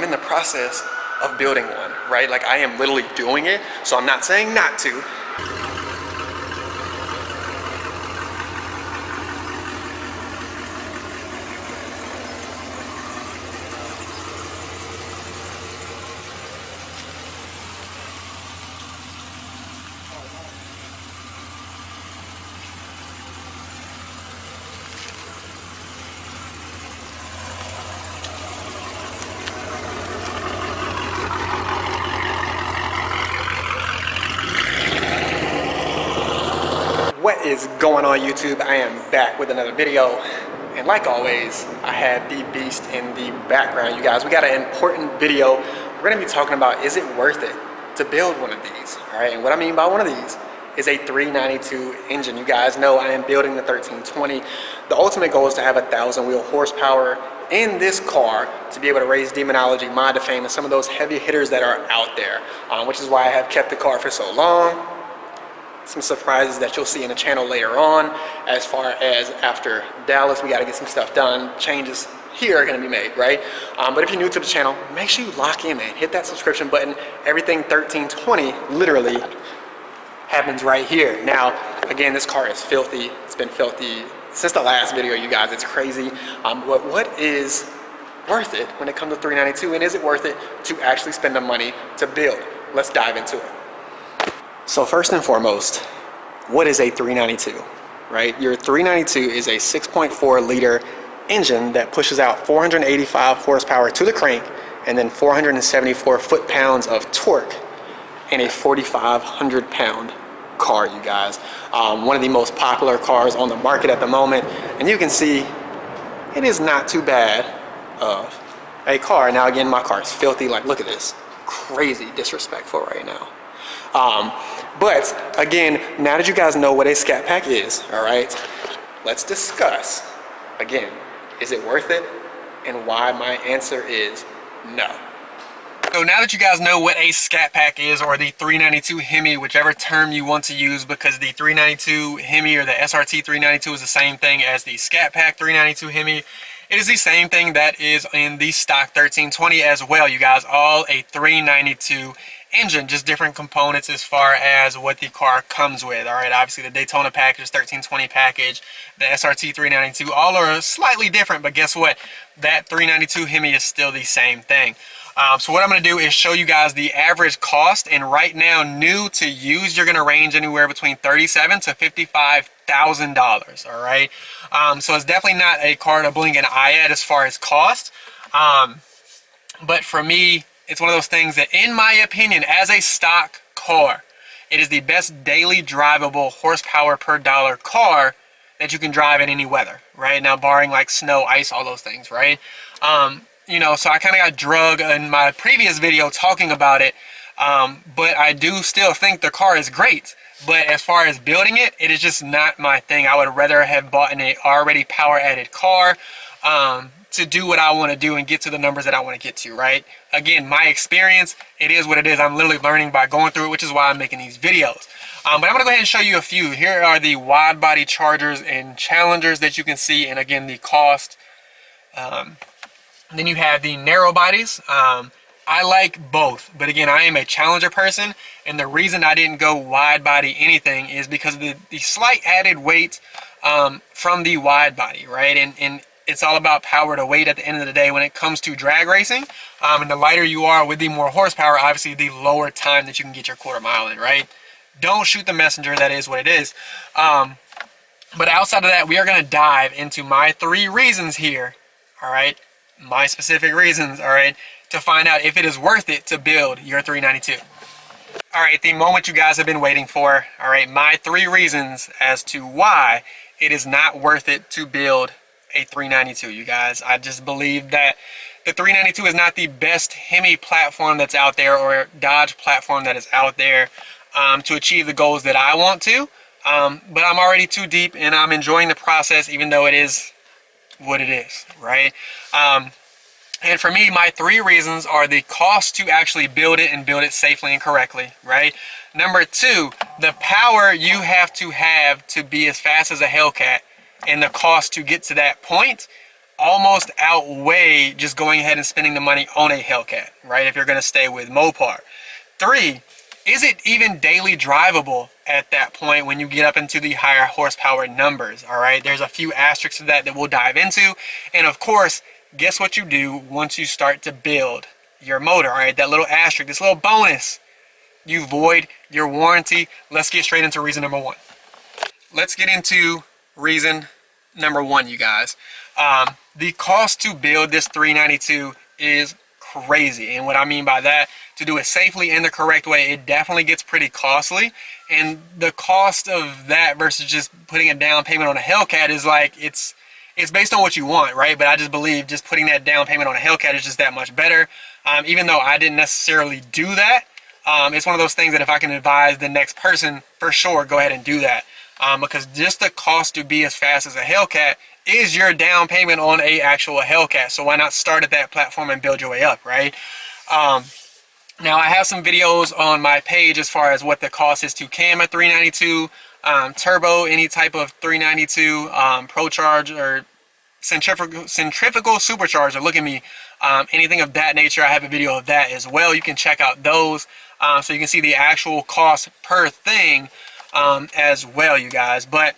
in the process of building one, right? Like, I am literally doing it, so I'm not saying not to. What is going on, YouTube? I am back with another video, and like always, I have the beast in the background. You guys, we got an important video. We're gonna be talking about, is it worth it to build one of these? All right, and what I mean by one of these is a 392 engine. You guys know I am building the 1320. The ultimate goal is to have 1,000 wheel horsepower in this car to be able to raise demonology, mod to fame, and some of those heavy hitters that are out there, which is why I have kept the car for so long. Some surprises that you'll see in the channel later on. As far as after Dallas, we got to get some stuff done. Changes here are going to be made, right? But if you're new to the channel, make sure you lock in, man. Hit that subscription button. Everything 1320 literally happens right here. Now, again, this car is filthy. It's been filthy since the last video, you guys. It's crazy. But what is worth it when it comes to 392, and is it worth it to actually spend the money to build? Let's dive into it. So first and foremost, what is a 392, right? Your 392 is a 6.4 liter engine that pushes out 485 horsepower to the crank and then 474 foot-pounds of torque in a 4,500 pound car, you guys. One of the most popular cars on the market at the moment, and you can see it is not too bad of a car. Now again, my car is filthy. Like, look at this, crazy disrespectful right now. But again, now that you guys know what a SCATPACK is, all right, let's discuss, again, is it worth it, and why my answer is no. So now that you guys know what a SCATPACK is, or the 392 Hemi, whichever term you want to use, because the 392 Hemi or the SRT 392 is the same thing as the SCATPACK 392 Hemi. It is the same thing that is in the stock 1320 as well, you guys. All a 392 engine, just different components as far as what the car comes with. All right, obviously the Daytona package, 1320 package, the SRT 392, all are slightly different, but guess what? That 392 Hemi is still the same thing. So what I'm going to do is show you guys the average cost, and right now, new to use, you're going to range anywhere between $37,000 to $55,000. All right, so it's definitely not a car to blink an eye at as far as cost, but for me, it's one of those things that, in my opinion, as a stock car, it is the best daily drivable horsepower per dollar car that you can drive in any weather, right? Now, barring like snow, ice, all those things, right? You know, so I kind of got drug in my previous video talking about it, but I do still think the car is great. But as far as building it, it is just not my thing. I would rather have bought an already power-added car to do what I want to do and get to the numbers that I want to get to, right? Again, my experience, it is what it is. I'm literally learning by going through it, which is why I'm making these videos. But I'm going to go ahead and show you a few. Here are the wide body Chargers and Challengers that you can see, and again, the cost. Then you have the narrow bodies. I like both, but again, I am a Challenger person, and the reason I didn't go wide body anything is because of the slight added weight from the wide body, right? And it's all about power to weight at the end of the day when it comes to drag racing. And the lighter you are with the more horsepower, obviously the lower time that you can get your quarter mile in, right? Don't shoot the messenger, that is what it is. But outside of that, we are going to dive into my 3 reasons here, all right? My specific reasons, all right, to find out if it is worth it to build your 392. All right, the moment you guys have been waiting for, all right, my 3 reasons as to why it is not worth it to build a 392, you guys. I just believe that the 392 is not the best Hemi platform that's out there, or Dodge platform that is out there to achieve the goals that I want to. But I'm already too deep, and I'm enjoying the process, even though it is what it is, right? And for me, my 3 reasons are the cost to actually build it and build it safely and correctly, right? Number 2, the power you have to be as fast as a Hellcat, and the cost to get to that point almost outweigh just going ahead and spending the money on a Hellcat, right? If you're going to stay with Mopar. 3, is it even daily drivable at that point when you get up into the higher horsepower numbers? All right, there's a few asterisks of that we'll dive into. And of course, guess what you do once you start to build your motor? All right, that little asterisk, this little bonus, you void your warranty. Let's get straight into reason number 1. Let's get into reason number 1, you guys. The cost to build this 392 is crazy. And what I mean by that, to do it safely in the correct way, it definitely gets pretty costly. And the cost of that versus just putting a down payment on a Hellcat is like, it's based on what you want, right? But I just believe just putting that down payment on a Hellcat is just that much better. Even though I didn't necessarily do that, it's one of those things that if I can advise the next person, for sure, go ahead and do that. Because just the cost to be as fast as a Hellcat is your down payment on a actual Hellcat. So why not start at that platform and build your way up, right? Now I have some videos on my page as far as what the cost is to cam a 392, turbo, any type of 392, pro charge or centrifugal supercharger, look at me, anything of that nature. I have a video of that as well. You can check out those so you can see the actual cost per thing as well, you guys. But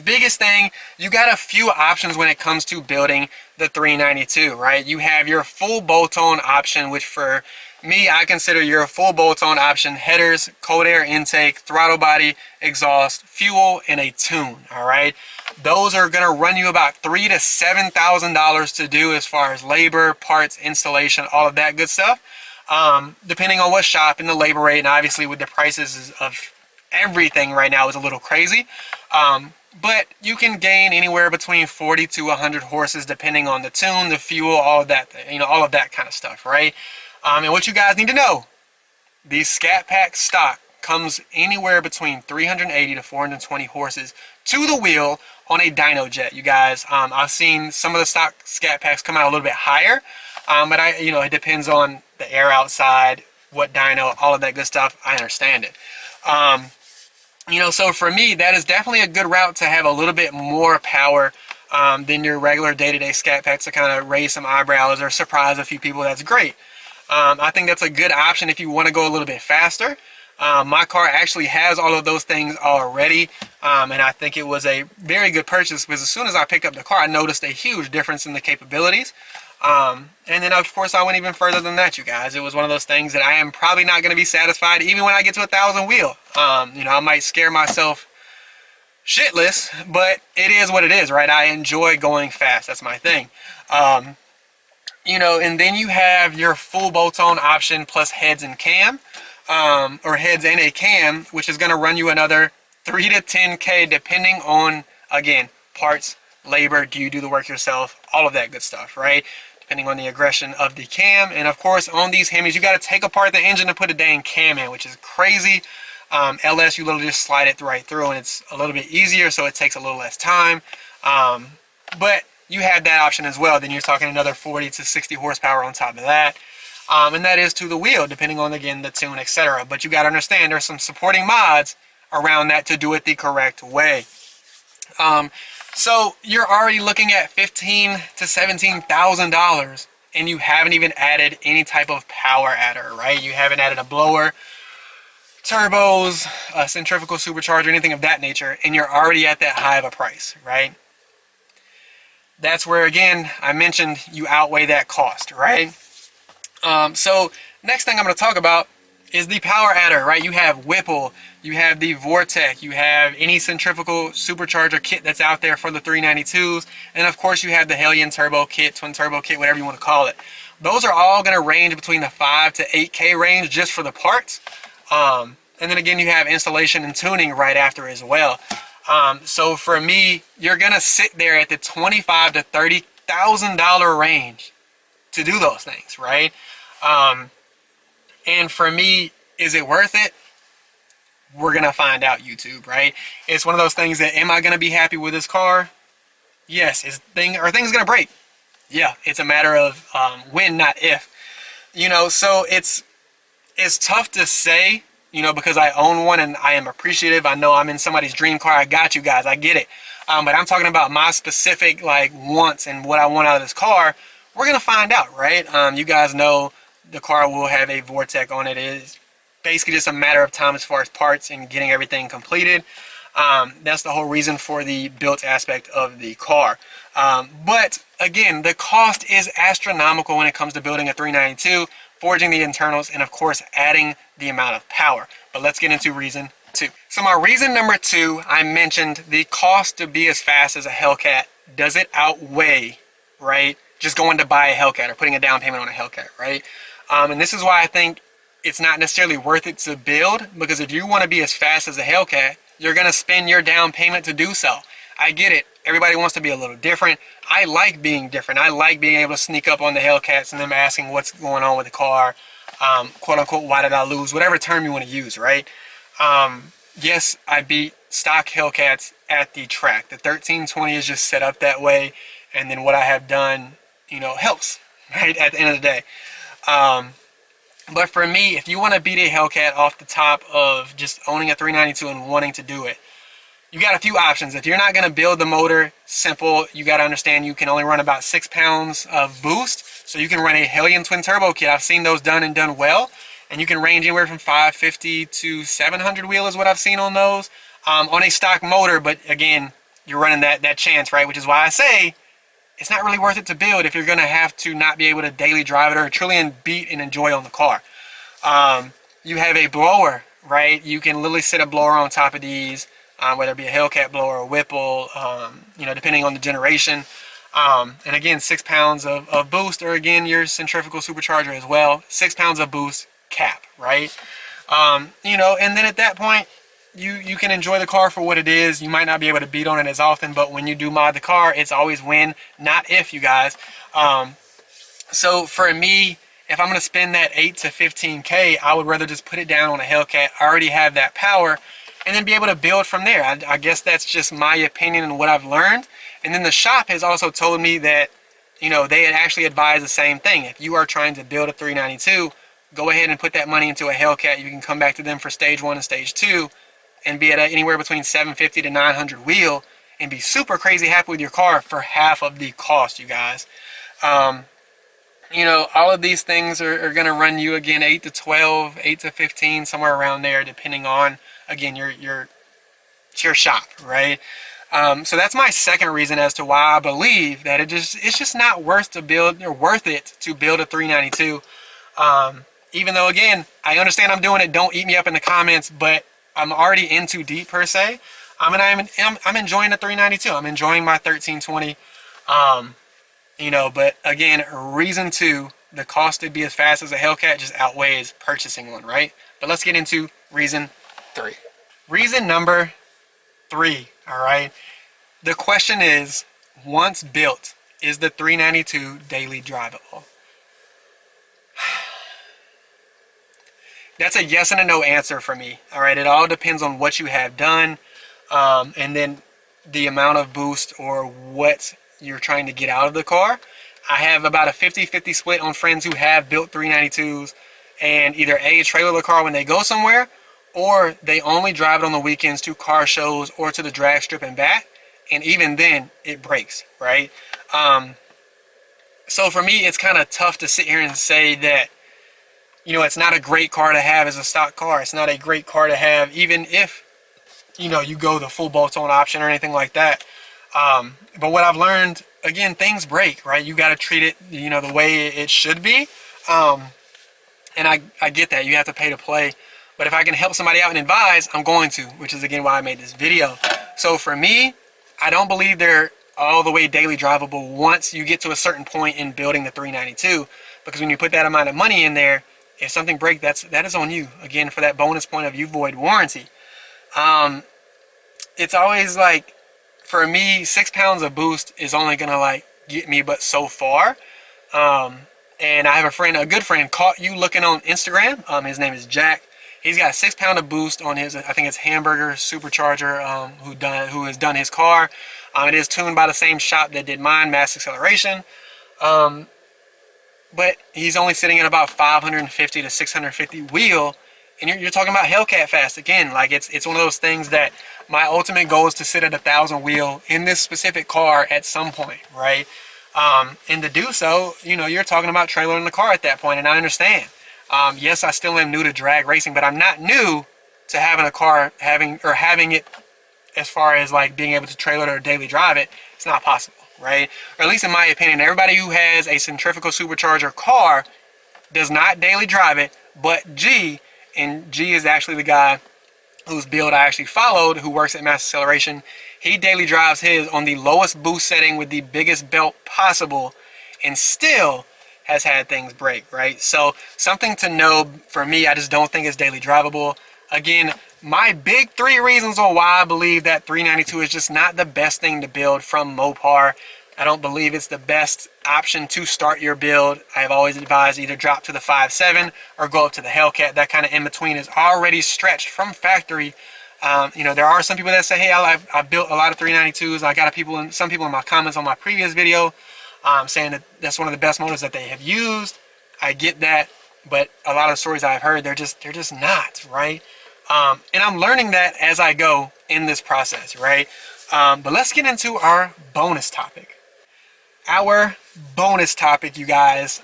biggest thing, you got a few options when it comes to building the 392, right? You have your full bolt-on option, which for me, I consider your full bolt-on option: headers, cold air intake, throttle body, exhaust, fuel, and a tune. All right, those are gonna run you about $3,000 to $7,000 to do as far as labor, parts, installation, all of that good stuff. Depending on what shop and the labor rate, and obviously with the prices of everything right now is a little crazy. But you can gain anywhere between 40 to 100 horses depending on the tune, the fuel, all of that, all of that kind of stuff, right? And what you guys need to know, the SCATPACK stock comes anywhere between 380 to 420 horses to the wheel on a dyno jet, you guys. I've seen some of the stock SCATPACKs come out a little bit higher, but it depends on the air outside, what dyno, all of that good stuff. I understand it. So for me, that is definitely a good route to have a little bit more power than your regular day-to-day SCATPACKs to kind of raise some eyebrows or surprise a few people. That's great. I think that's a good option if you want to go a little bit faster. My car actually has all of those things already, and I think it was a very good purchase because as soon as I picked up the car, I noticed a huge difference in the capabilities. And then of course I went even further than that, you guys. It was one of those things that I am probably not going to be satisfied even when I get to 1,000 wheel. I might scare myself shitless, but it is what it is, right? I enjoy going fast. That's my thing. And then you have your full bolt-on option plus heads and cam, or heads and a cam, which is going to run you another 3 to 10K depending on, again, parts, labor, do you do the work yourself, all of that good stuff, right? Depending on the aggression of the cam. And of course on these Hemis you got to take apart the engine to put a dang cam in, which is crazy. LS, you literally just slide it right through and it's a little bit easier, so it takes a little less time. But you have that option as well. Then you're talking another 40 to 60 horsepower on top of that. And that is to the wheel, depending on, again, the tune, etc. But you got to understand there's some supporting mods around that to do it the correct way. So you're already looking at $15,000 to $17,000 and you haven't even added any type of power adder, right? You haven't added a blower, turbos, a centrifugal supercharger, anything of that nature, and you're already at that high of a price, right? That's where, again, I mentioned you outweigh that cost, right? So next thing I'm going to talk about is the power adder, right? You have Whipple, you have the Vortec, you have any centrifugal supercharger kit that's out there for the 392s, and of course you have the Hellion turbo kit, twin turbo kit, whatever you want to call it. Those are all going to range between the 5 to 8K range just for the parts. And then again, you have installation and tuning right after as well. So for me, you're going to sit there at the $25,000 to $30,000 range to do those things, right? And for me, is it worth it? We're going to find out, YouTube, right? It's one of those things that, am I going to be happy with this car? Yes. Are things going to break? Yeah. It's a matter of when, not if. So it's tough to say, because I own one and I am appreciative. I know I'm in somebody's dream car. I got you guys. I get it. But I'm talking about my specific like wants and what I want out of this car. We're gonna find out, right? You guys know the car will have a Vortec on it. It is basically just a matter of time as far as parts and getting everything completed. That's the whole reason for the built aspect of the car. But again, the cost is astronomical when it comes to building a 392, forging the internals, and of course adding the amount of power. But let's get into reason 2. So my reason number 2, I mentioned the cost to be as fast as a Hellcat. Does it outweigh, right, just going to buy a Hellcat or putting a down payment on a Hellcat, right? And this is why I think it's not necessarily worth it to build, because if you want to be as fast as a Hellcat, you're going to spend your down payment to do so. I get it. Everybody wants to be a little different. I like being different. I like being able to sneak up on the Hellcats and them asking what's going on with the car, quote unquote, why did I lose, whatever term you want to use, right? Yes, I beat stock Hellcats at the track. The 1320 is just set up that way, and then what I have done, you know, helps, right, at the end of the day. But for me, if you want to beat a Hellcat off the top of just owning a 392 and wanting to do it, you got a few options. If you're not going to build the motor simple, you got to understand you can only run about 6 pounds of boost. So you can run a Hellion twin turbo kit. I've seen those done and done well. And you can range anywhere from 550 to 700 wheel is what I've seen on those. On a stock motor, but again, you're running that chance, right? Which is why I say it's not really worth it to build if you're going to have to not be able to daily drive it or truly beat and enjoy on the car. You have a blower, right? You can literally sit a blower on top of these, whether it be a Hellcat blower or Whipple, you know, depending on the generation. And again, 6 pounds of boost, or again, your centrifugal supercharger as well. 6 pounds of boost cap, right? You know, and then at that point, you can enjoy the car for what it is. You might not be able to beat on it as often, but when you do mod the car, it's always win, not if, you guys. So for me, if I'm going to spend that 8 to 15K, I would rather just put it down on a Hellcat. I already have that power, and then be able to build from there. I guess that's just my opinion and what I've learned. And then the shop has also told me that, you know, they had actually advised the same thing. If you are trying to build a 392, go ahead and put that money into a Hellcat. You can come back to them for stage 1 and stage 2 and be at anywhere between 750 to 900 wheel and be super crazy happy with your car for half of the cost, you guys. You know, all of these things are going to run you, again, 8 to 12, 8 to 15, somewhere around there, depending on, again, your shop, right? So that's my second reason as to why I believe that it's just not worth it to build a 392. Even though, again, I understand I'm doing it. Don't eat me up in the comments, but I'm already in too deep per se. And I'm enjoying the 392. I'm enjoying my 1320. You know, but again, reason 2, the cost to be as fast as a Hellcat just outweighs purchasing one, right? But let's get into reason 3. Reason number 3, all right? The question is, once built, is the 392 daily drivable? That's a yes and a no answer for me, all right? It all depends on what you have done, and then the amount of boost or what you're trying to get out of the car. I have about a 50-50 split on friends who have built 392s and either A, trailer the car when they go somewhere, or they only drive it on the weekends to car shows or to the drag strip and back, and even then it breaks, right? So for me, it's kind of tough to sit here and say that, you know, it's not a great car to have as a stock car. It's not a great car to have even if, you know, you go the full bolt-on option or anything like that. But what I've learned, again, things break, right? You got to treat it, you know, the way it should be. And I get that. You have to pay to play. But if I can help somebody out and advise, I'm going to, which is, again, why I made this video. So for me, I don't believe they're all the way daily drivable once you get to a certain point in building the 392. Because when you put that amount of money in there, if something breaks, that is on you. Again, for that bonus point of you void warranty. It's always like, for me, 6 pounds of boost is only gonna like get me but so far. And I have a friend, a good friend, caught you looking on Instagram. His name is Jack. He's got 6 pound of boost on his, I think it's Hamburger Supercharger, who has done his car. It is tuned by the same shop that did mine, Mass Acceleration. But he's only sitting at about 550 to 650 wheel, And you're talking about Hellcat fast again. Like it's one of those things that my ultimate goal is to sit at 1,000 wheel in this specific car at some point, right? And to do so, you know, you're talking about trailering the car at that point, and I understand. Yes, I still am new to drag racing, but I'm not new to having a car, having it as far as like being able to trailer it or daily drive it. It's not possible, right? Or at least in my opinion, everybody who has a centrifugal supercharger car does not daily drive it, but G is actually the guy whose build I actually followed, who works at Mass Acceleration. He daily drives his on the lowest boost setting with the biggest belt possible, and still has had things break, right? So something to know for me, I just don't think it's daily drivable. Again, my big 3 reasons on why I believe that 392 is just not the best thing to build from Mopar. I don't believe it's the best option to start your build. I've always advised either drop to the 5.7 or go up to the Hellcat. That kind of in between is already stretched from factory. You know, there are some people that say, hey, I've built a lot of 392s. I got some people in my comments on my previous video saying that that's one of the best motors that they have used. I get that, but a lot of the stories I've heard, they're just not, right? And I'm learning that as I go in this process, right? But let's get into our bonus topic. Our bonus topic, you guys,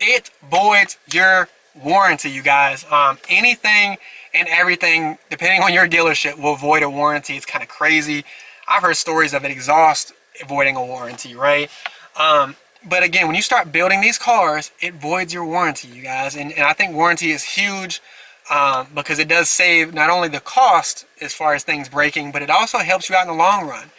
it voids your warranty, you guys. Anything and everything, depending on your dealership, will void a warranty. It's kind of crazy. I've heard stories of an exhaust voiding a warranty, right? But again, when you start building these cars, it voids your warranty, you guys. And I think warranty is huge because it does save not only the cost as far as things breaking, but it also helps you out in the long run.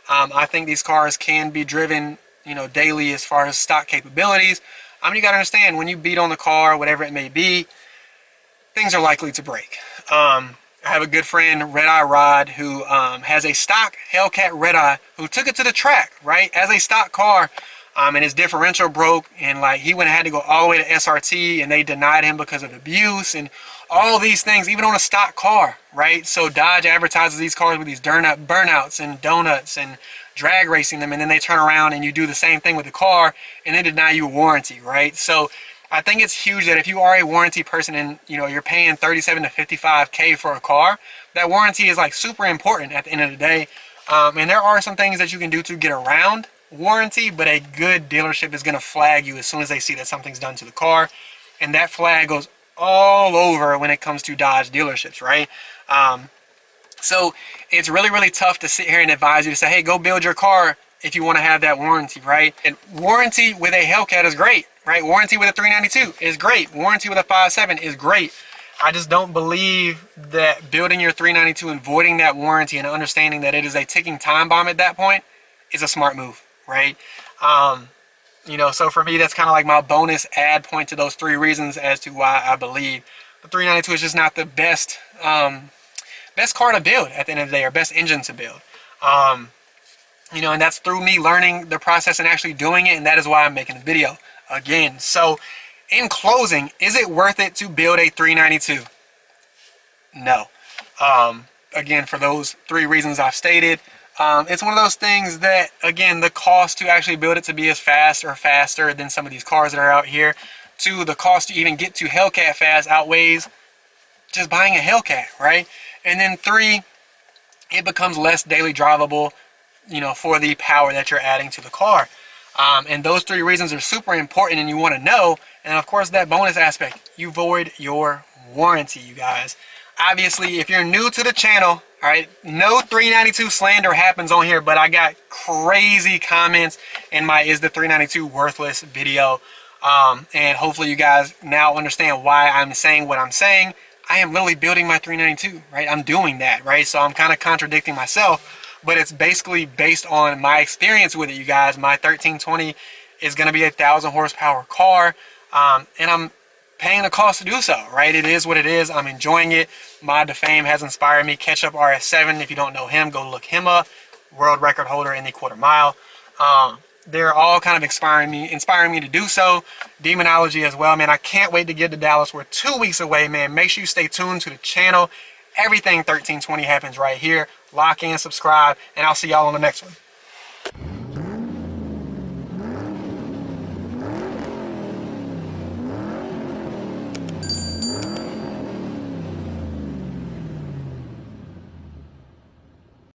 I think these cars can be driven, you know, daily as far as stock capabilities. I mean, you got to understand, when you beat on the car, whatever it may be, things are likely to break. I have a good friend, Red Eye Rod, who has a stock Hellcat Red Eye, who took it to the track, right, as a stock car, and his differential broke, and like he had to go all the way to SRT, and they denied him because of abuse and all these things, even on a stock car, right? So Dodge advertises these cars with these burnouts and donuts and drag racing them, and then they turn around and you do the same thing with the car and they deny you a warranty, right? So I think it's huge that if you are a warranty person and you know you're paying 37 to 55K for a car, that warranty is like super important at the end of the day. And there are some things that you can do to get around warranty, but a good dealership is going to flag you as soon as they see that something's done to the car, and that flag goes all over when it comes to Dodge dealerships, right? So it's really, really tough to sit here and advise you to say, hey, go build your car if you want to have that warranty, right? And warranty with a Hellcat is great, right? Warranty with a 392 is great. Warranty with a 5.7 is great. I just don't believe that building your 392 and voiding that warranty and understanding that it is a ticking time bomb at that point is a smart move, right? You know, so for me, that's kind of like my bonus add point to those 3 reasons as to why I believe the 392 is just not the best best car to build at the end of the day, or best engine to build. You know, and that's through me learning the process and actually doing it, and that is why I'm making the video again. So in closing, is it worth it to build a 392? No. Again, for those 3 reasons I've stated, it's one of those things that, again, the cost to actually build it to be as fast or faster than some of these cars that are out here, to the cost to even get to Hellcat fast outweighs just buying a Hellcat, right? And then 3, it becomes less daily drivable, you know, for the power that you're adding to the car. And those 3 reasons are super important and you want to know. And of course, that bonus aspect, you void your warranty, you guys. Obviously, if you're new to the channel, all right, no 392 slander happens on here, but I got crazy comments in my Is the 392 Worthless video. And hopefully you guys now understand why I'm saying what I'm saying. I am literally building my 392, right? I'm doing that, right? So I'm kind of contradicting myself, but it's basically based on my experience with it, you guys. My 1320 is going to be a 1,000 horsepower car, and I'm paying the cost to do so, right? It is what it is. I'm enjoying it. Mod to Fame has inspired me. Ketchup RS7, if you don't know him, go look him up. World record holder in the quarter mile. They're all kind of inspiring me to do so. Demonology as well, man. I can't wait to get to Dallas. We're 2 weeks away, man. Make sure you stay tuned to the channel. Everything 1320 happens right here. Lock in, subscribe, and I'll see y'all on the next one.